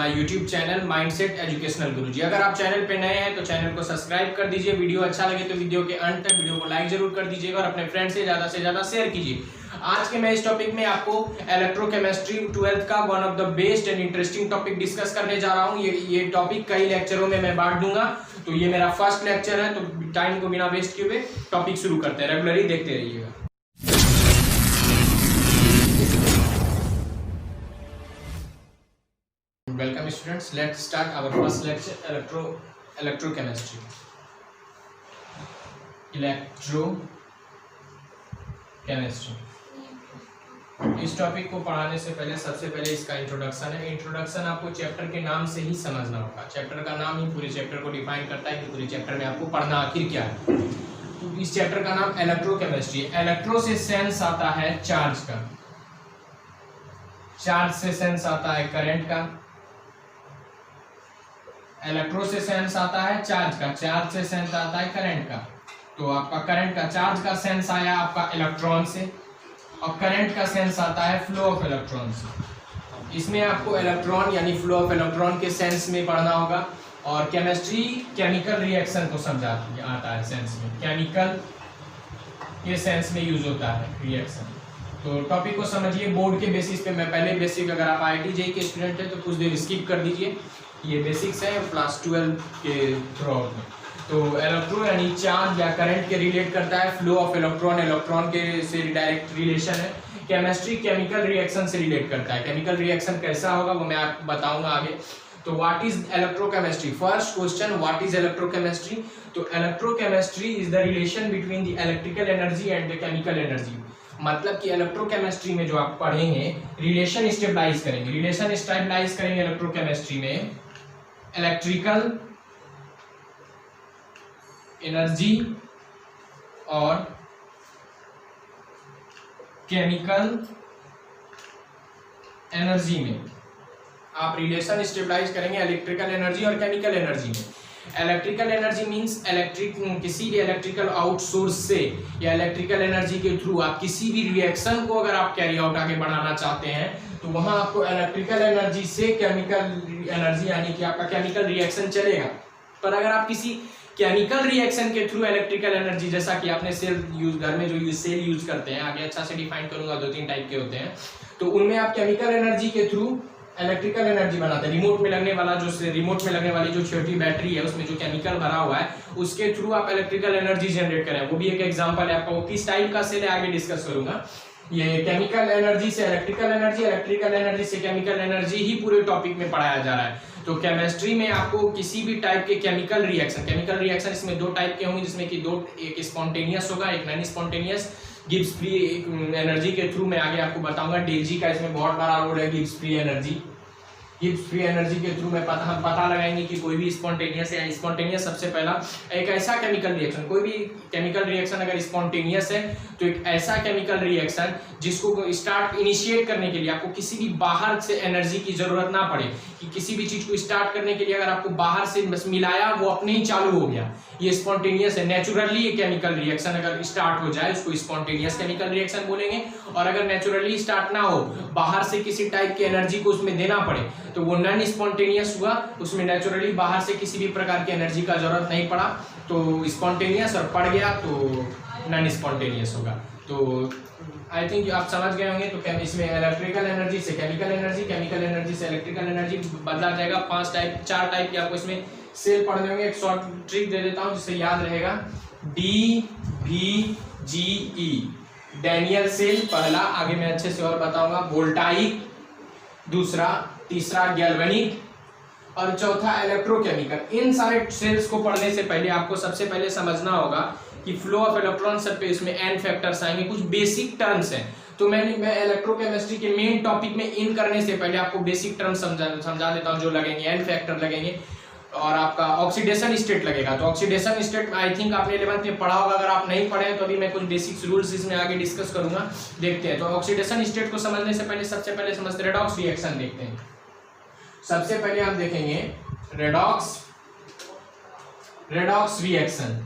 My YouTube channel mindset educational Guruji. अगर आप channel पे नए हैं तो चैनल को सब्सक्राइब कर दीजिए। वीडियो अच्छा लगे तो वीडियो के अंत तक वीडियो को लाइक जरूर कर दीजिएगा और अपने फ्रेंड से ज्यादा शेयर कीजिए। आज के मैं इस टॉपिक में आपको इलेक्ट्रोकेमिस्ट्री 12th का one of the best and interesting topic discuss करने जा रहा हूँ। ये टॉपिक कई लेक्चरों में मैं बांट दूंगा, तो ये मेरा फर्स्ट लेक्चर है, तो टाइम को बिना वेस्ट किए हुए टॉपिक शुरू करते हैं। रेगुलरली देखते रहिएगा। Welcome students, let's start our first lecture, electrochemistry. इस टॉपिक को पढ़ाने से पहले सबसे पहले इसका इंट्रोडक्शन है। इंट्रोडक्शन आपको चैप्टर के नाम से ही समझना होगा। चैप्टर का नाम ही पूरे चैप्टर को डिफाइन करता है कि पूरे चैप्टर में आपको पढ़ना आखिर क्या है। तो इस चैप्टर का नाम इलेक्ट्रोकेमिस्ट्री है। इलेक्ट्रो से सेंस आता है चार्ज का, चार्ज से सेंस आता है करंट का, इलेक्ट्रो से सेंस आता है चार्ज का, चार्ज से सेंस आता है करंट का। तो आपका करंट का, चार्ज का सेंस आया आपका इलेक्ट्रॉन से, और करंट का सेंस आता है फ्लो ऑफ इलेक्ट्रॉन से। इसमें आपको इलेक्ट्रॉन यानी फ्लो ऑफ इलेक्ट्रॉन के सेंस में पढ़ना होगा। और केमिस्ट्री केमिकल रिएक्शन को समझा आता है सेंस में, केमिकल के सेंस में यूज होता है रिएक्शन। तो टॉपिक को समझिए बोर्ड के बेसिस पे। मैं पहले बेसिक, अगर आप IIT JEE के स्टूडेंट हैं तो कुछ देर स्किप कर दीजिए, ये बेसिक्स है क्लास 12 के थ्रू आउट में। तो इलेक्ट्रो यानी चार्ज या करंट के रिलेट करता है, फ्लो ऑफ इलेक्ट्रॉन, इलेक्ट्रॉन के से डायरेक्ट रिलेशन है। केमिस्ट्री केमिकल रिएक्शन से रिलेट करता है। केमिकल रिएक्शन कैसा होगा वो मैं आपको बताऊंगा आगे। तो what is electrochemistry? First question, what is electrochemistry? तो electrochemistry is the relation between the electrical energy and the chemical energy. मतलब कि इलेक्ट्रोकेमिस्ट्री में जो आप पढ़ेंगे रिलेशन स्टेबलाइज करेंगे। रिलेशन स्टेबलाइज करेंगे इलेक्ट्रोकेमिस्ट्री में इलेक्ट्रिकल एनर्जी और केमिकल एनर्जी में आप रिलेशन स्टेबलाइज करेंगे इलेक्ट्रिकल एनर्जी और केमिकल एनर्जी में। इलेक्ट्रिकल एनर्जी मींस किसी भी इलेक्ट्रिकल आउट सोर्स से या इलेक्ट्रिकल एनर्जी के थ्रू आप किसी भी रिएक्शन को अगर आप कैरी आउट आगे बढ़ाना चाहते हैं तो वहां आपको इलेक्ट्रिकल एनर्जी से केमिकल एनर्जी यानी कि आपका केमिकल रिएक्शन चलेगा। पर अगर आप किसी केमिकल रिएक्शन के थ्रू इलेक्ट्रिकल एनर्जी, जैसा कि आपने सेल यूज, घर में जो सेल यूज करते हैं, आगे अच्छा से डिफाइन करूंगा, 2-3 टाइप के होते हैं, तो उनमें आप केमिकल एनर्जी के थ्रू इलेक्ट्रिकल एनर्जी बनाते हैं। रिमोट में लगने वाली जो छोटी बैटरी है उसमें जो केमिकल भरा हुआ है उसके थ्रू आप इलेक्ट्रिकल एनर्जी जनरेट करें, वो भी एक एग्जांपल है आपका। वो किस टाइप का सेल है आगे डिस्कस करूंगा। ये केमिकल एनर्जी से इलेक्ट्रिकल एनर्जी, इलेक्ट्रिकल एनर्जी से केमिकल एनर्जी ही पूरे टॉपिक में पढ़ाया जा रहा है। तो केमिस्ट्री में आपको किसी भी टाइप के केमिकल रिएक्शन इसमें 2 टाइप के होंगे, जिसमें कि 2, एक स्पॉन्टेनियस होगा, एक non spontaneous. Gibbs free energy के थ्रू मैं आगे आपको बताऊंगा। डेजी का इसमें बहुत बड़ा रोल है। गिब्स फ्री एनर्जी के थ्रू में हम पता लगाएंगे कि कोई भी स्पॉन्टेनियस है। स्पॉन्टेनियस सबसे पहला एक ऐसा केमिकल रिएक्शन, कोई भी केमिकल रिएक्शन अगर स्पॉन्टेनियस है तो एक ऐसा केमिकल रिएक्शन जिसको स्टार्ट इनिशिएट करने के लिए आपको किसी भी बाहर से एनर्जी की जरूरत ना पड़े। कि किसी भी चीज को स्टार्ट करने के लिए अगर आपको बाहर से बस मिलाया, वो अपने ही चालू हो गया, ये स्पॉन्टेनियस है। नेचुरली ये केमिकल रिएक्शन अगर स्टार्ट हो जाए उसको स्पॉन्टेनियस केमिकल रिएक्शन बोलेंगे। और अगर नेचुरली स्टार्ट ना हो, बाहर से किसी टाइप की एनर्जी को उसमें देना पड़े, तो वो नॉन स्पॉन्टेनियस हुआ। उसमें नेचुरली बाहर से किसी भी प्रकार की एनर्जी का जरूरत नहीं पड़ा, तो स्पॉन्टेनियस, और पड़ गया तो नॉन स्पॉन्टेनियस होगा। तो आई थिंक आप समझ गए होंगे। तो इसमें इलेक्ट्रिकल एनर्जी से केमिकल एनर्जी, केमिकल एनर्जी से इलेक्ट्रिकल एनर्जी बदला जाएगा। 4 टाइप के आपको इसमें सेल पढ़ने होंगे। एक शॉर्ट ट्रिक दे देता हूं जिससे याद रहेगा। DVGE डैनियल सेल पहला, आगे मैं अच्छे से और बताऊंगा। वोल्टाइक दूसरा, तीसरा गैल्वेनिक, और चौथा इलेक्ट्रोकेमिकल। इन सारे सेल्स को पढ़ने से पहले आपको सबसे पहले समझना होगा कि फ्लो ऑफ इलेक्ट्रॉन सब पे इसमें n फैक्टर्स आएंगे, कुछ बेसिक टर्म्स हैं। तो मैं इलेक्ट्रोकेमिस्ट्री के मेन टॉपिक में इन करने से पहले आपको बेसिक टर्म्स समझा देता हूं जो लगेंगे। n फैक्टर लगेंगे और आपका ऑक्सीडेशन स्टेट लगेगा। तो ऑक्सीडेशन स्टेट आई थिंक आपने 11th में पढ़ा होगा। अगर आप नहीं पढ़े तो अभी मैं कुछ बेसिक्स रूल्स इसमें आगे डिस्कस करूंगा, देखते हैं। तो ऑक्सीडेशन स्टेट को समझने से पहले सबसे पहले समझते रेडॉक्स रिएक्शन देखते हैं। सबसे पहले हम देखेंगे रेडॉक्स रिएक्शन।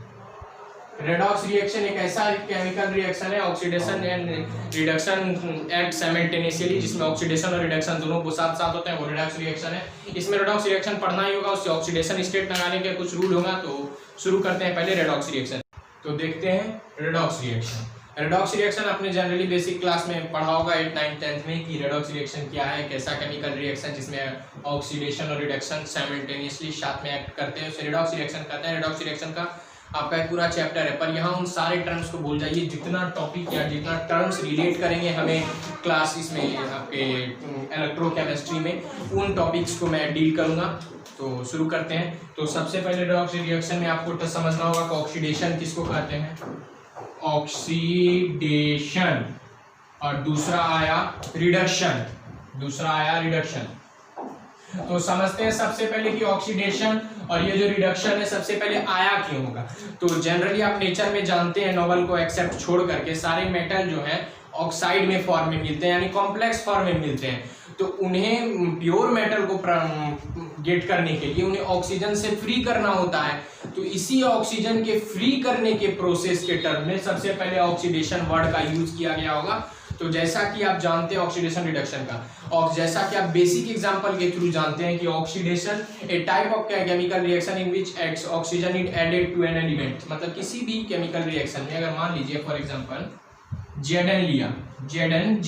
रेडॉक्स रिएक्शन एक ऐसा केमिकल रिएक्शन है, oxidation and reduction act simultaneously, जिसमें ऑक्सीडेशन और रिडक्शन दोनों को साथ साथ होते हैं, वो रेडॉक्स रिएक्शन है। इसमें रेडॉक्स रिएक्शन पढ़ना ही होगा, उससे ऑक्सीडेशन स्टेट लगाने के कुछ रूल होगा। तो शुरू करते हैं पहले रेडॉक्स रिएक्शन। तो देखते हैं रेडॉक्स रिएक्शन। रेडॉक्स रिएक्शन आपने जनरली बेसिक क्लास में पढ़ा होगा 8, 9, 10 में कि रेडॉक्स रिएक्शन क्या है, कैसा केमिकल रिएक्शन जिसमें ऑक्सीडेशन और रिडक्शन साइमल्टेनियसली साथ में एक्ट करते हैं, उसे रेडॉक्स रिएक्शन कहते हैं। रेडॉक्स रिएक्शन का आपका एक पूरा चैप्टर है, पर यहाँ उन सारे टर्म्स को भूल जाइए। जितना टॉपिक या जितना टर्म्स रिलेट करेंगे हमें क्लास इसमें आपके इलेक्ट्रोकेमिस्ट्री में, उन टॉपिक्स को मैं डील करूँगा। तो शुरू करते हैं। तो सबसे पहले रेडॉक्स रिएक्शन में आपको तो समझना होगा कि ऑक्सीडेशन किसको कहते हैं, ऑक्सीडेशन, और दूसरा आया रिडक्शन, तो समझते हैं सबसे पहले कि ऑक्सीडेशन और ये जो रिडक्शन है सबसे पहले आया क्यों होगा। तो जनरली आप नेचर में जानते हैं, नॉवल को एक्सेप्ट छोड़ करके सारे मेटल जो है ऑक्साइड में फॉर्म में मिलते हैं, यानी कॉम्प्लेक्स फॉर्म में मिलते हैं। तो उन्हें प्योर मेटल को गेट करने के लिए उन्हें ऑक्सीजन से फ्री करना होता है। तो इसी ऑक्सीजन के फ्री करने के प्रोसेस के टर्म में सबसे पहले ऑक्सीडेशन वर्ड का यूज किया गया होगा। तो जैसा कि आप जानते हैं ऑक्सीडेशन रिडक्शन का, और जैसा कि आप बेसिक एग्जांपल के थ्रू जानते हैं कि oxidation a type of chemical reaction in which oxygen is added to an element, मतलब किसी भी केमिकल रिएक्शन में अगर मान लीजिए फॉर एग्जांपल Zn लिया, Zn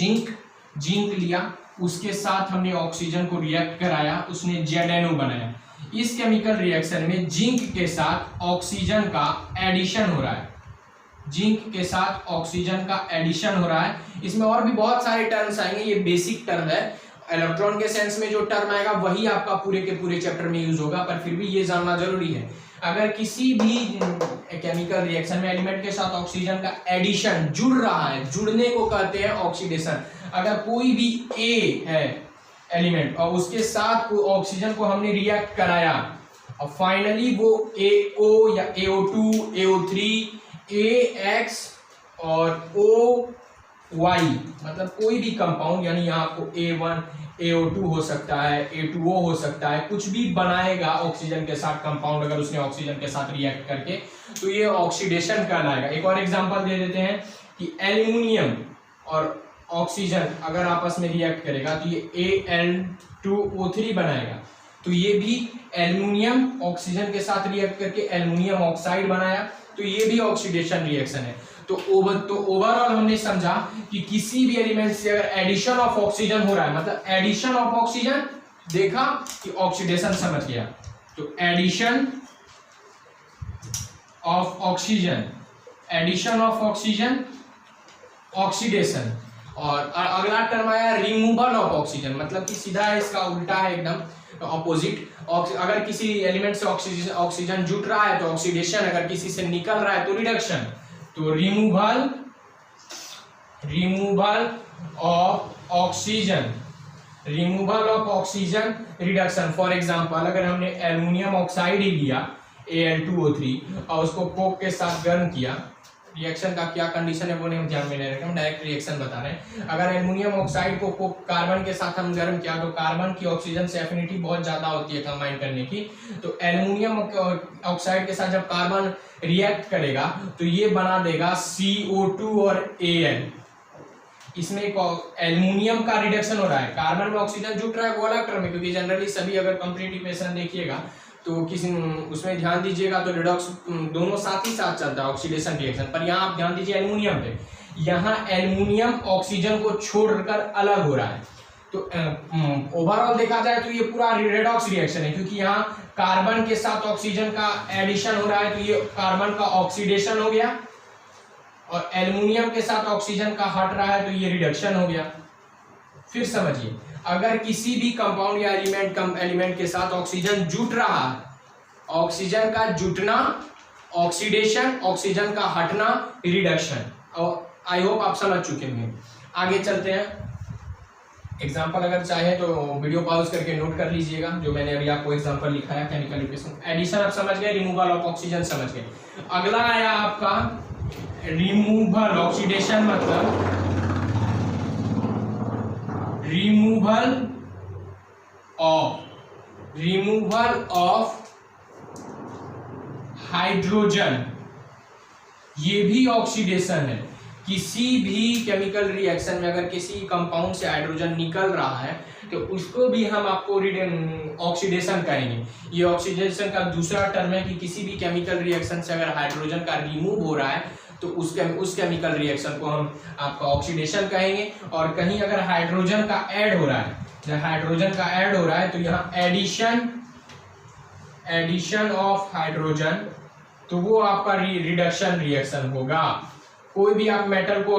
जिंक लिया, उसके साथ हमने ऑक्सीजन को रिएक्ट कराया, उसने ZnO बनाया। इस केमिकल रिएक्शन में जिंक के साथ ऑक्सीजन का एडिशन हो रहा है, जिंक के साथ ऑक्सीजन का एडिशन हो रहा है। इसमें और भी बहुत सारे टर्म्स आएंगे, ये बेसिक टर्म है। इलेक्ट्रॉन के सेंस में जो टर्म आएगा वही आपका पूरे के पूरे चैप्टर में यूज होगा, पर फिर भी ये जानना जरूरी है। अगर किसी भी केमिकल रिएक्शन में एलिमेंट के साथ ऑक्सीजन का एडिशन जुड़ रहा है, जुड़ने को कहते हैं ऑक्सीडेशन। अगर कोई भी ए है एलिमेंट और उसके साथ ऑक्सीजन को हमने रिएक्ट कराया और फाइनली वो AO या AO2, AO3, AX और OY, मतलब कोई भी कंपाउंड, यानी यहाँ आपको A1, AO2 हो सकता है, A2O हो सकता है, कुछ भी बनाएगा ऑक्सीजन के साथ कंपाउंड अगर उसने ऑक्सीजन के साथ रिएक्ट करके, तो ये ऑक्सीडेशन कहलाएगा। एक और एग्जांपल दे देते हैं कि एल्युमिनियम और ऑक्सीजन अगर आपस में रिएक्ट करेगा तो ये Al2O3 बनाएगा, तो ये भी एल्युमिनियम ऑक्सीजन के साथ रिएक्ट करके एल्युमिनियम ऑक्साइड बनाया, तो ये भी ऑक्सीडेशन रिएक्शन है। तो ओवरऑल हमने समझा कि किसी भी एलिमेंट से अगर एडिशन ऑफ ऑक्सीजन हो रहा है, मतलब एडिशन ऑफ ऑक्सीजन, देखा कि ऑक्सीडेशन समझ गया, तो addition of oxygen, addition of oxygen, oxidation. और अगला टर्म आया रिमूवल ऑफ ऑक्सीजन, मतलब कि सीधा इसका उल्टा है, एकदम ऑपोजिट। अगर किसी एलिमेंट से ऑक्सीजन जुट रहा है तो ऑक्सीडेशन, अगर किसी से निकल रहा है तो रिडक्शन। तो removal of oxygen, removal of oxygen, reduction. For example अगर हमने एल्युमिनियम ऑक्साइड ही लिया Al2O3 और उसको कोक के साथ गर्म किया, रिएक्शन का क्या कंडीशन है वो नहीं हम ध्यान में नहीं रखें, हम डायरेक्ट रिएक्शन बता रहे हैं। अगर एल्युमिनियम ऑक्साइड को कार्बन के साथ हम गर्म किया तो कार्बन की ऑक्सीजन से एफिनिटी बहुत ज्यादा होती है कंबाइन करने की, तो एल्युमिनियम ऑक्साइड के साथ जब कार्बन रिएक्ट करेगा तो ये बना देगा CO2 और Al। इसमें एल्युमिनियम का रिडक्शन हो रहा है, कार्बन में ऑक्सीजन जुट रहा है वो अलग टर्म है, क्योंकि जनरली सभी अगर कंप्लीट इक्वेशन देखिएगा तो किसी उसमें ध्यान दीजिएगा तो रिडॉक्स दोनों साथ ही साथ चलता है ऑक्सीडेशन रिएक्शन। पर यहाँ आप ध्यान दीजिए एल्युमिनियम पे, यहाँ एल्युमिनियम ऑक्सीजन को छोड़कर अलग हो रहा है। तो ओवरऑल देखा जाए तो ये पूरा रेडॉक्स रिएक्शन है, क्योंकि यहाँ कार्बन के साथ ऑक्सीजन का एडिशन हो रहा है तो ये कार्बन का ऑक्सीडेशन हो गया, और एल्युमिनियम के साथ ऑक्सीजन का हट रहा है तो ये रिडक्शन हो गया। फिर समझिए, अगर किसी भी कंपाउंड या एलिमेंट के साथ ऑक्सीजन जुट रहा है, ऑक्सीजन का जुटना ऑक्सीडेशन, ऑक्सीजन का हटना रिडक्शन। और आई होप आप समझ चुके होंगे। आगे चलते हैं। एग्जांपल अगर चाहे तो वीडियो पॉज करके नोट कर लीजिएगा, जो मैंने अभी आपको एग्जांपल लिखाया केमिकल इक्वेशन। एडिशन आप समझ गए, रिमूवल ऑफ ऑक्सीजन समझ गए। अगला आया आपका रिमूवल, ऑक्सीडेशन मतलब रिमूवल ऑफ हाइड्रोजन, ये भी ऑक्सीडेशन है। किसी भी केमिकल रिएक्शन में अगर किसी कंपाउंड से हाइड्रोजन निकल रहा है तो उसको भी हम आपको ऑक्सीडेशन कहेंगे। ये ऑक्सीडेशन का दूसरा टर्म है कि किसी भी केमिकल रिएक्शन से अगर हाइड्रोजन का रिमूव हो रहा है तो उस केमिकल रिएक्शन को हम आपका ऑक्सीडेशन कहेंगे। और कहीं अगर हाइड्रोजन का ऐड हो रहा है, जब हाइड्रोजन का ऐड हो रहा है तो यहाँ एडिशन ऑफ हाइड्रोजन, तो वो आपका रिडक्शन रिएक्शन होगा। कोई भी मेटल को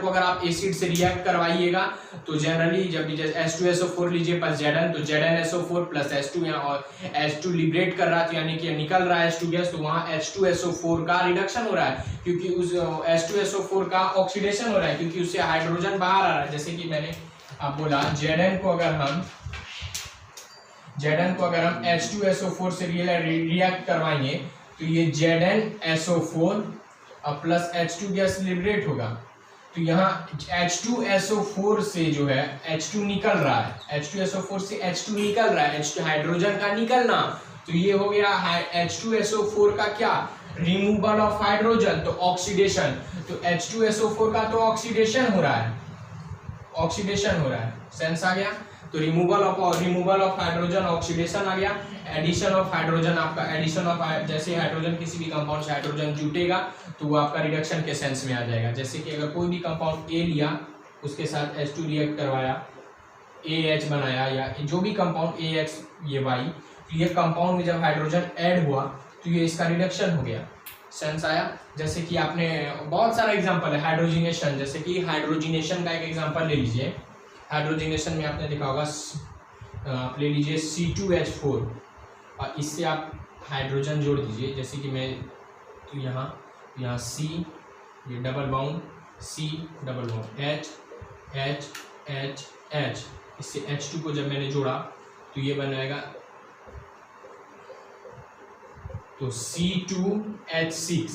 अगर आप एसिड से रिएक्ट करवाइएगा तो जनरली जब H2SO4 लीजिए प्लस Zn, तो ZnSO4 प्लस H2 और H2 लिबरेट कर रहा है, यानी कि निकल रहा है H2 गैस, तो वहाँ H2SO4 का रिडक्शन हो रहा है, क्योंकि उस H2SO4 का ऑक्सीडेशन हो रहा है, क्योंकि उससे हाइड्रोजन बाहर आ रहा है। जैसे कि मैंने आप बोला Zn को अगर हम H2SO4 से रिएक्ट करवाएंगे तो ये ZnSO4 plus H2 gas liberate होगा। तो यहाँ H2SO4 से जो है H2 निकल रहा है, H2SO4 से H2 निकल रहा है, H2 हाइड्रोजन का निकलना, तो ये हो गया H2SO4 का क्या, रिमूवल ऑफ हाइड्रोजन, तो ऑक्सीडेशन। तो H2SO4 का तो ऑक्सीडेशन हो रहा है, सेंस आ गया। तो रिमूवल ऑफ हाइड्रोजन ऑक्सीडेशन आ गया। एडिशन ऑफ हाइड्रोजन, आपका एडिशन ऑफ जैसे हाइड्रोजन किसी भी कंपाउंड से हाइड्रोजन जुटेगा तो वो आपका रिडक्शन के सेंस में आ जाएगा। जैसे कि अगर कोई भी कंपाउंड A लिया, उसके साथ H2 रिएक्ट करवाया, AH बनाया, या जो भी कंपाउंड AX ये Y, तो ये कंपाउंड में जब हाइड्रोजन ऐड हुआ तो ये इसका रिडक्शन हो गया, सेंस आया। जैसे कि आपने बहुत सारा एग्जाम्पल है हाइड्रोजिनेशन, जैसे कि हाइड्रोजिनेशन का एक एग्जाम्पल ले लीजिए। हाइड्रोजिनेशन में आपने देखा होगा, आप ले लीजिए C2H4 और इससे आप हाइड्रोजन जोड़ दीजिए। जैसे कि मैं तो यहाँ C, ये double bond C double bond H, इससे H2 को जब मैंने जोड़ा तो ये बन जाएगा तो C2H6।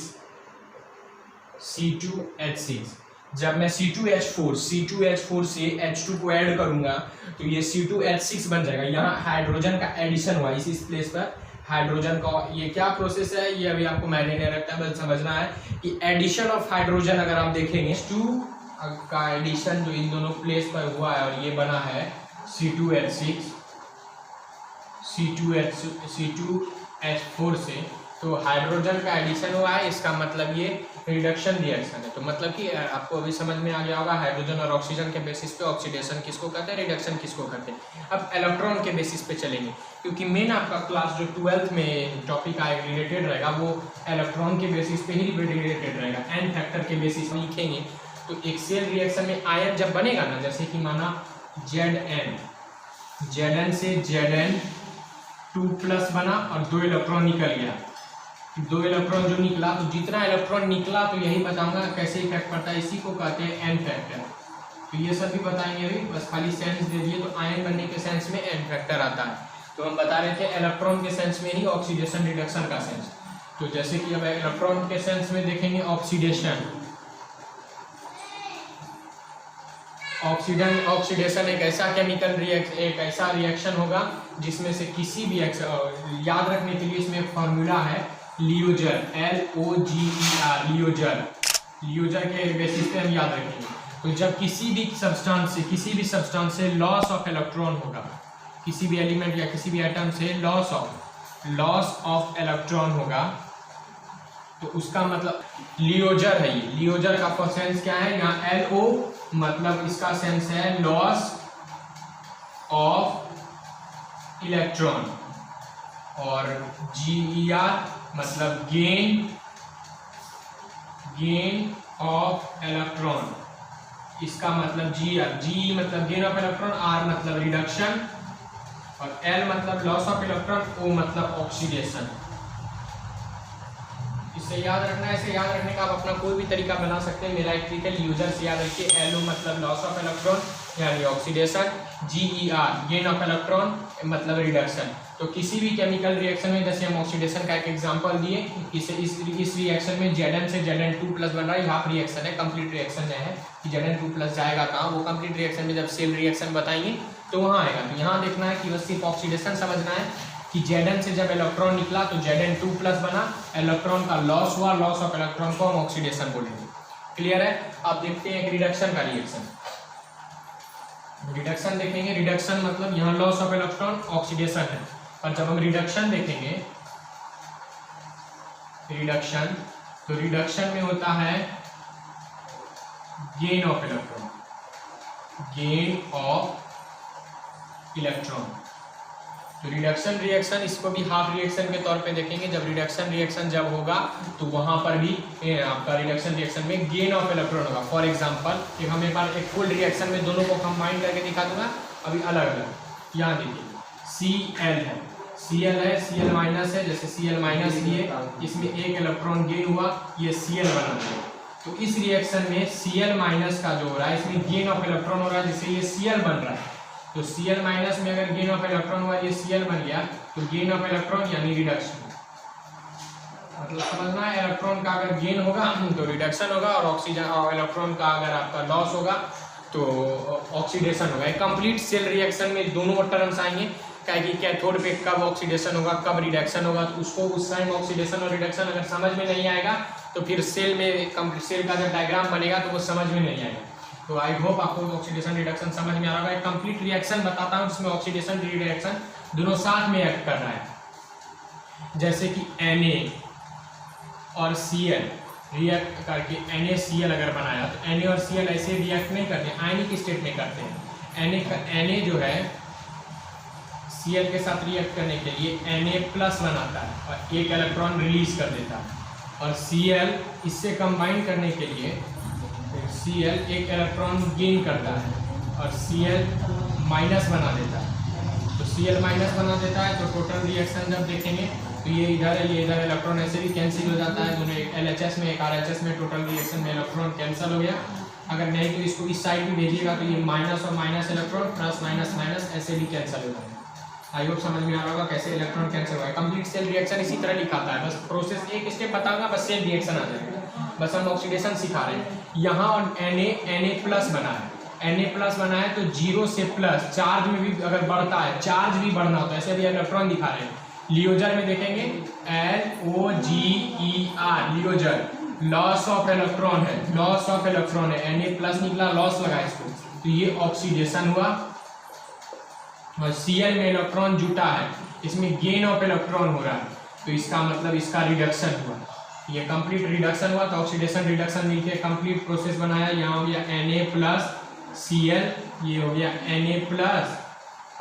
जब मैं C2H4 से H2 को ऐड करूंगा तो ये C2H6 बन जाएगा। यहाँ हाइड्रोजन का एडिशन हुआ, इस प्लेस पर हाइड्रोजन का ये क्या प्रोसेस है ये अभी आपको मैंने नहीं रखता, बस समझना है कि एडिशन ऑफ हाइड्रोजन अगर आप देखेंगे H2 का एडिशन जो इन दोनों प्लेस पर हुआ है और ये बना है C2H4 से, तो हाइड्रोजन का एडिशन हुआ है, इसका मतलब ये रिडक्शन रिएक्शन है। तो मतलब कि आपको अभी समझ में आ गया होगा हाइड्रोजन और ऑक्सीजन के बेसिस पे ऑक्सीडेशन किसको कहते हैं, रिडक्शन किसको कहते हैं। अब इलेक्ट्रॉन के बेसिस पे चलेंगे, क्योंकि मेन आपका क्लास जो 12th में टॉपिक आए रिलेटेड रहेगा वो इलेक्ट्रॉन के बेसिस पे ही रिलेटेड रहेगा। एन फैक्टर के बेसिस में लिखेंगे तो एक्सियल रिएक्शन में आयन जब बनेगा ना, जैसे कि माना Zn से Zn2+ बना और 2 इलेक्ट्रॉन निकल गया, 2 इलेक्ट्रॉन जो निकला, तो जितना इलेक्ट्रॉन निकला तो यही बताऊंगा कैसे इफेक्ट पड़ता है, इसी को कहते हैं एन फैक्टर। तो ये सब भी बताएंगे अभी, बस खाली सेंस दे दिए तो आयन बनने के सेंस में एन फैक्टर आता है। तो हम बता रहे थे इलेक्ट्रॉन के सेंस में ही ऑक्सीडेशन रिडक्शन का सेंस। तो जैसे कि अब इलेक्ट्रॉन के सेंस में देखेंगे ऑक्सीडेशन एक ऐसा रिएक्शन होगा जिसमें से किसी भी याद रखने के लिए इसमें एक फॉर्मूला है लियोजर, LOGER, लियोजर के बेसिस पे हम याद रखेंगे। तो जब किसी भी सब्सटेंस से लॉस ऑफ इलेक्ट्रॉन होगा, किसी भी एलिमेंट या किसी भी एटम से लॉस ऑफ इलेक्ट्रॉन होगा, तो उसका मतलब लियोजर है। ये लियोजर का सेंस क्या है, यहाँ LO मतलब इसका सेंस है लॉस ऑफ इलेक्ट्रॉन, और GER मतलब गेन ऑफ इलेक्ट्रॉन, इसका मतलब GE मतलब गेन ऑफ इलेक्ट्रॉन, R मतलब रिडक्शन, और L मतलब लॉस ऑफ इलेक्ट्रॉन, O मतलब ऑक्सीडेशन। इसे याद रखना है। इसे याद रखने का आप अपना कोई भी तरीका बना सकते हैं। मेरा एक तरीका यूजर से याद रखिए, LO मतलब लॉस ऑफ इलेक्ट्रॉन यानी oxidation, GER gain of electron मतलब रिडक्शन। तो किसी भी केमिकल रिएक्शन में जैसे हम ऑक्सीडेशन का एक एग्जांपल दिए, इस रिएक्शन में Zn से Zn2+ बन रहा है, हाफ रिएक्शन है, कंप्लीट रिएक्शन है कि Zn2+ जाएगा कहाँ, वो कंप्लीट रिएक्शन में जब सेम रिएक्शन बताएंगे तो वहाँ आएगा। तो यहाँ देखना है कि बस सिर्फ ऑक्सीडेशन समझना है, कि Zn से जब इलेक्ट्रॉन निकला तो Zn2+ बना, इलेक्ट्रॉन का लॉस हुआ, लॉस ऑफ इलेक्ट्रॉन को हम ऑक्सीडेशन बोलेंगे। क्लियर है? अब देखते हैं एक रिडक्शन का रिएक्शन। रिडक्शन देखेंगे, रिडक्शन मतलब यहाँ लॉस ऑफ इलेक्ट्रॉन ऑक्सीडेशन है, और जब हम रिडक्शन देखेंगे रिडक्शन, तो रिडक्शन में होता है gain of electron, gain of electron. तो रिडक्शन रिएक्शन, इसको भी हाफ रिएक्शन के तौर पे देखेंगे। जब रिडक्शन रिएक्शन जब होगा तो वहां पर भी आपका रिडक्शन रिएक्शन में गेन ऑफ इलेक्ट्रॉन होगा। फॉर एग्जांपल एक हमें बार एक फुल रिएक्शन में दोनों को कंबाइन करके दिखा दूंगा, अभी अलग अलग। यहाँ देखिए Cl है, Cl है, Cl माइनस है, जैसे Cl माइनस लिए इसमें एक इलेक्ट्रॉन गेन हुआ, ये Cl बना है। तो इस रिएक्शन में Cl माइनस का जो हो रहा है इसमें गेन ऑफ इलेक्ट्रॉन हो रहा है, जिससे ये Cl बन रहा है। तो Cl माइनस में अगर गेन ऑफ इलेक्ट्रॉन हुआ, ये Cl बन गया, तो गेन ऑफ इलेक्ट्रॉन यानी रिडक्शन। मतलब समझना है, इलेक्ट्रॉन का अगर गेन होगा तो रिडक्शन होगा, और ऑक्सीजन और इलेक्ट्रॉन का अगर आपका लॉस होगा तो ऑक्सीडेशन होगा। एक कंप्लीट सेल रिएक्शन में दोनों टर्म्स आएंगे, क्या कि कैथोड पे कब ऑक्सीडेशन होगा, कब रिडक्शन होगा, तो उसको उस टाइम ऑक्सीडेशन और रिडक्शन अगर समझ में नहीं आएगा तो फिर सेल में सेल का जब डायग्राम बनेगा तो वो समझ में नहीं आएगा। तो आई होप आपको ऑक्सीडेशन रिडक्शन समझ में आ रहा होगा। एक कंप्लीट रिएक्शन बताता हूँ जिसमें ऑक्सीडेशन रिडक्शन दोनों साथ में एक्ट कर रहा है। जैसे कि Na और Cl रिएक्ट करके NaCl अगर बनाया तो Na और Cl ऐसे रिएक्ट नहीं करते, आयनिक स्टेट में करते हैं। Na जो है Cl के साथ रिएक्ट करने के लिए Na+ बनाता है और एक इलेक्ट्रॉन रिलीज कर देता है, और Cl इससे कंबाइन करने के लिए Cl एक इलेक्ट्रॉन गेन करता है और Cl माइनस बना देता है। तो Cl माइनस बना देता है, तो टोटल रिएक्शन जब देखेंगे तो ये इधर है, ये इधर इलेक्ट्रॉन ऐसे भी कैंसिल हो जाता है, दोनों एक LHS में एक RHS में, टोटल रिएक्शन में इलेक्ट्रॉन कैंसिल हो गया। अगर नहीं तो इसको इस साइड भी भेजिएगा तो ये माइनस और minus electron, plus minus minus ऐसे भी कैंसिल हो जाएगा। आई होप समझ में आ रहा होगा कैसे इलेक्ट्रॉन कैंसिल होगा। कंप्लीट सेल रिएक्शन इसी तरह लिखाता है, बस प्रोसेस एक स्टेप बताऊंगा, बस सेल रिएक्शन आ जाएगा। बस हम ऑक्सीडेशन सिखा रहे हैं। यहाँ और Na+ बना है, Na+ बना है तो 0 से प्लस चार्ज में भी अगर बढ़ता है, चार्ज भी बढ़ना होता है, ऐसे भी इलेक्ट्रॉन दिखा रहे हैं। लियोजर में देखेंगे LOGER, लियोजर लॉस ऑफ इलेक्ट्रॉन है, लॉस ऑफ इलेक्ट्रॉन है, Na+ निकला, लॉस लगा इसको, तो ये ऑक्सीडेशन हुआ। और Cl में इलेक्ट्रॉन जुटा है, इसमें गेन ऑफ इलेक्ट्रॉन हो रहा है, तो इसका मतलब इसका रिडक्शन हुआ। ये कंप्लीट रिडक्शन हुआ, तो ऑक्सीडेशन रिडक्शन मिलके कंप्लीट प्रोसेस बनाया। यहाँ हो गया Na+ Cl, ये हो गया Na+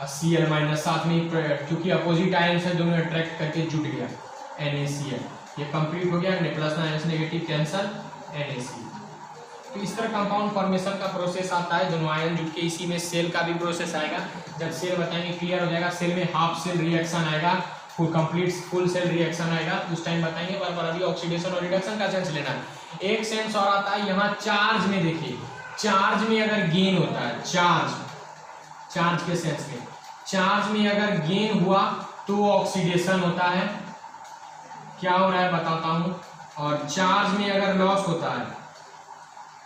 और Cl- साथ में, क्योंकि अपोजिट आयन से दोनों अट्रैक्ट करके जुट गया NaCl, ये कंप्लीट हो गया। Plus negative cancel, NaCl। तो इस तरह कंपाउंड फॉर्मेशन का प्रोसेस आता है, दोनों आयन जुट के। इसी में सेल का भी प्रोसेस आएगा, जब सेल बताएंगे क्लियर हो जाएगा। सेल में हाफ सेल रिएक्शन आएगा, फुल सेल रिएक्शन आएगा, उस टाइम बताएंगे। पर अभी ऑक्सीडेशन और रिडक्शन का सेंस लेना है। एक सेंस और आता है यहाँ चार्ज में, देखिए चार्ज में अगर गेन होता है, चार्ज के सेंस में, चार्ज में अगर गेन हुआ तो ऑक्सीडेशन होता है। क्या हो रहा है बताता हूं। और चार्ज में अगर लॉस होता है,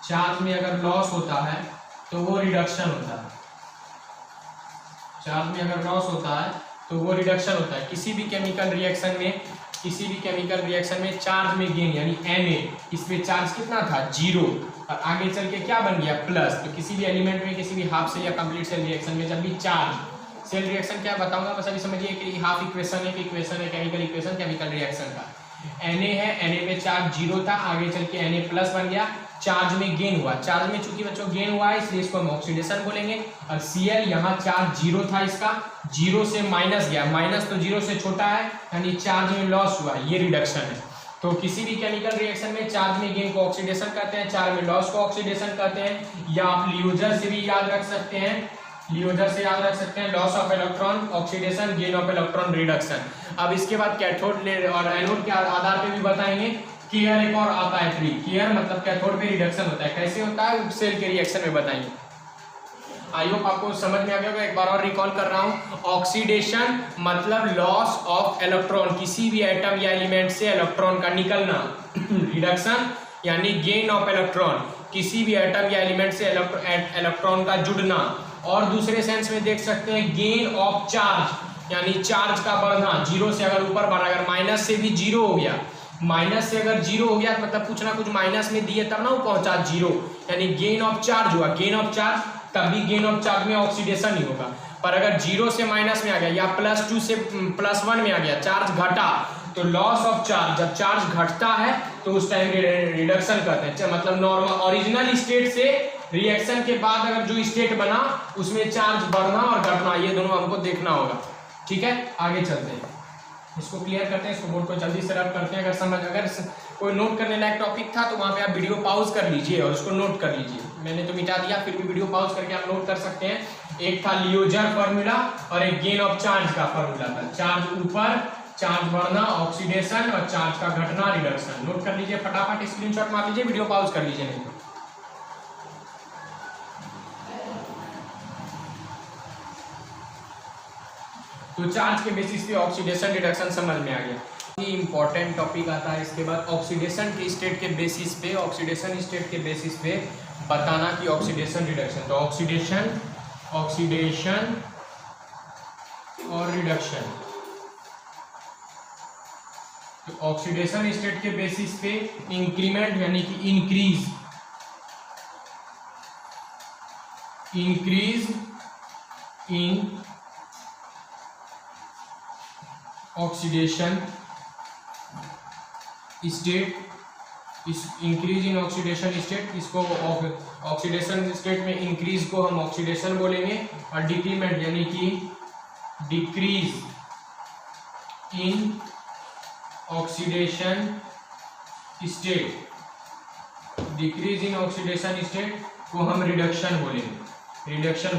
चार्ज में अगर लॉस होता है तो वो रिडक्शन होता है। चार्ज में अगर लॉस होता है तो वो रिडक्शन होता है। किसी भी केमिकल रिएक्शन में चार्ज में गेन यानी Na, इसमें चार्ज कितना था 0, और आगे चल के क्या बन गया प्लस। तो किसी भी एलिमेंट में, किसी भी हाफ सेल या कंप्लीट सेल रिएक्शन में जब भी चार्ज, सेल रिएक्शन क्या बताऊंगा, बस अभी समझिए कि हाफ इक्वेशन है केमिकल इक्वेशन केमिकल रिएक्शन का। Na है, Na पे चार्ज 0 था, आगे चल के Na+ बन गया, चार्ज में गेन हुआ। चार्ज में चूंकि बच्चों गेन हुआ है इसलिए इसको हम ऑक्सीडेशन बोलेंगे। और Cl यहाँ चार्ज 0 था, इसका 0 से माइनस गया, माइनस तो 0 से छोटा है, यानी चार्ज में लॉस हुआ, ये रिडक्शन है। तो किसी भी केमिकल रिएक्शन में चार्ज में गेन को ऑक्सीडेशन कहते हैं, चार्ज में लॉस को ऑक्सीडेशन कहते हैं। या आप लियोजर से भी याद रख सकते हैं, loss of electron oxidation, gain of electron reduction. अब इसके बाद कैथोड और एनोड के आधार पे भी बताएंगे। केयर एक और आता है ट्री, केयर मतलब कैथोड पे रिडक्शन होता है, कैसे होता है सेल के रिएक्शन में बताएंगे। आई होप आपको समझ में आ गया होगा। एक बार और रिकॉल कर रहा हूँ, ऑक्सीडेशन मतलब लॉस ऑफ इलेक्ट्रॉन, किसी भी एटम या एलिमेंट से इलेक्ट्रॉन का निकलना। रिडक्शन यानी गेन ऑफ इलेक्ट्रॉन, किसी भी एटम या एलिमेंट से इलेक्ट्रॉन का जुड़ना। और दूसरे सेंस में देख सकते हैं गेन ऑफ चार्ज, यानी चार्ज का बढ़ना, जीरो से अगर ऊपर बढ़ा, अगर माइनस से भी जीरो हो गया, माइनस से अगर जीरो हो गया मतलब कुछ ना कुछ माइनस में दिए तब ना वो पहुंचा जीरो, यानी गेन ऑफ चार्ज हुआ। गेन ऑफ चार्ज तभी गेन ऑफ चार्ज में ऑक्सीडेशन ही होगा। पर अगर जीरो से माइनस में आ गया या +2 से +1 में आ गया, चार्ज घटा, तो लॉस ऑफ चार्ज, जब चार्ज घटता है तो उस टाइम रिडक्शन कहते हैं। मतलब नॉर्मल ओरिजिनल स्टेट से रिएक्शन के बाद अगर जो स्टेट बना उसमें चार्ज बढ़ना और घटना, ये दोनों हमको देखना होगा। ठीक है, आगे चलते हैं, इसको क्लियर करते हैं, इसको बोर्ड को जल्दी से रब करते हैं। अगर कोई नोट करने लायक टॉपिक था तो वहाँ पे आप वीडियो पॉज कर लीजिए और उसको नोट कर लीजिए। मैंने तो मिटा दिया, फिर भी वीडियो पॉज करके आप नोट कर सकते हैं। एक था लियोजर फार्मूला और एक गेन ऑफ चार्ज का फार्मूला था। चार्ज ऊपर, चार्ज बढ़ना ऑक्सीडेशन, और चार्ज का घटना रिडक्शन। नोट कर लीजिए, फटाफट स्क्रीनशॉट मार लीजिए, वीडियो पॉज कर लीजिए नहीं तो चार्ज के बेसिस पे ऑक्सीडेशन रिडक्शन समझ में आ गया। ये इंपॉर्टेंट टॉपिक आता है। इसके बाद ऑक्सीडेशन के स्टेट के बेसिस पे, ऑक्सीडेशन स्टेट के बेसिस पे बताना कि ऑक्सीडेशन रिडक्शन। तो ऑक्सीडेशन और रिडक्शन, तो ऑक्सीडेशन स्टेट के बेसिस पे इंक्रीमेंट यानी कि इंक्रीज इन ऑक्सीडेशन स्टेट, इस इंक्रीज इन ऑक्सीडेशन स्टेट, इसको ऑक्सीडेशन स्टेट में इंक्रीज को हम ऑक्सीडेशन बोलेंगे, और डिक्रीमेंट यानी कि decrease in oxidation state, decrease in oxidation state को हम रिडक्शन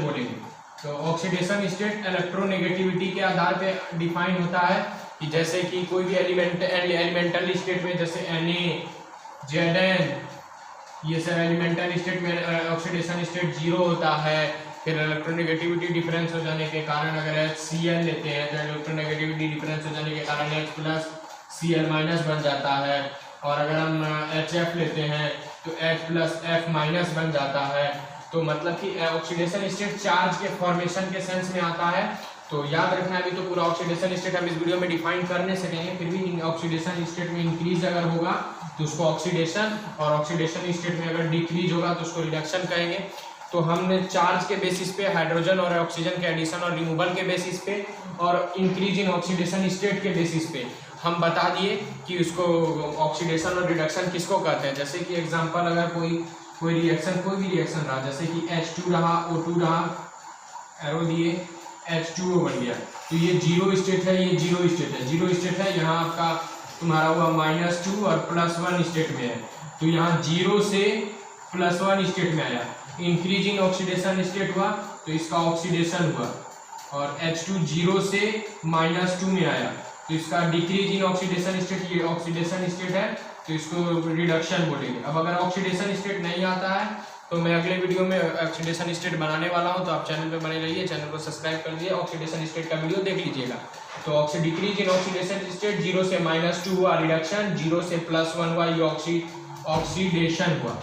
बोलेंगे। तो ऑक्सीडेशन स्टेट इलेक्ट्रोनेगेटिविटी के आधार पे डिफाइन होता है कि जैसे कि कोई भी एलिमेंटल स्टेट में, जैसे Na, Zn, ये सब एलिमेंटल स्टेट में ऑक्सीडेशन स्टेट 0 होता है। फिर इलेक्ट्रोनेगेटिविटी डिफरेंस हो जाने के कारण अगर HCl लेते हैं तो इलेक्ट्रोनेगेटिविटी डिफरेंस हो जाने के कारण H+Cl- बन जाता है। और अगर हम HF लेते हैं तो H+F- बन जाता है। तो मतलब कि ऑक्सीडेशन स्टेट चार्ज के फॉर्मेशन के सेंस में आता है। तो याद रखना, अभी तो पूरा ऑक्सीडेशन स्टेट हम इस वीडियो में डिफाइन कर नहीं सकेंगे, फिर भी ऑक्सीडेशन स्टेट में इंक्रीज अगर होगा तो उसको ऑक्सीडेशन, और ऑक्सीडेशन स्टेट में अगर डिक्रीज होगा तो उसको रिडक्शन कहेंगे। तो हमने चार्ज के बेसिस पे, हाइड्रोजन और ऑक्सीजन के एडिशन और रिमूवल के बेसिस पे, और इंक्रीज इन ऑक्सीडेशन स्टेट के बेसिस पे हम बता दिए कि उसको ऑक्सीडेशन और रिडक्शन किसको कहते हैं। जैसे कि एग्जाम्पल, अगर कोई रिएक्शन, कोई भी रिएक्शन रहा, जैसे कि H2 रहा, O2 रहा, एरो दिए, H2O बन गया, तो ये जीरो स्टेट है, ये जीरो स्टेट है। जीरो स्टेट है, यहाँ आपका तुम्हारा हुआ -2 और +1 स्टेट में है, तो यहाँ 0 से +1 स्टेट में आया। इंक्रीज इन ऑक्सीडेशन स्टेट हुआ तो इसका ऑक्सीडेशन हुआ, और H2 0 से -2 में आया तो इसका डिक्रीज इन ऑक्सीडेशन स्टेट, ये ऑक्सीडेशन स्टेट है तो इसको रिडक्शन बोलेंगे। अब अगर ऑक्सीडेशन स्टेट नहीं आता है तो मैं अगले वीडियो में ऑक्सीडेशन स्टेट बनाने वाला हूं, तो आप चैनल पे बने रहिए, चैनल को सब्सक्राइब कर लीजिए, ऑक्सीडेशन स्टेट का वीडियो देख लीजिएगा। तो डिक्रीज इन ऑक्सीडेशन स्टेट 0 से -2 हुआ रिडक्शन, 0 से +1 हुआ ये ऑक्सीडेशन हुआ।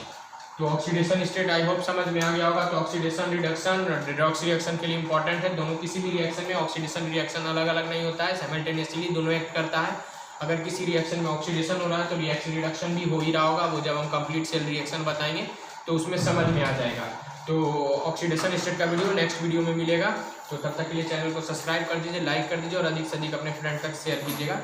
तो ऑक्सीडेशन स्टेट आई होप समझ में आ गया होगा। तो ऑक्सीडेशन रिडक्शन रिडॉक्स रिएक्शन के लिए इंपॉर्टेंट है। दोनों, किसी भी रिएक्शन में ऑक्सीडेशन रिएक्शन अलग अलग नहीं होता है, साइमल्टेनियसली दोनों एक्ट करता है। अगर किसी रिएक्शन में ऑक्सीडेशन हो रहा है तो रिएक्शन रिडक्शन भी हो ही रहा होगा, वो जब हम कंप्लीट सेल रिएक्शन बताएंगे तो उसमें समझ में आ जाएगा। तो ऑक्सीडेशन स्टेट का वीडियो नेक्स्ट वीडियो में मिलेगा। तो तब तक के लिए चैनल को सब्सक्राइब कर दीजिए, लाइक कर दीजिए और अधिक से अधिक अपने फ्रेंड तक शेयर कीजिएगा।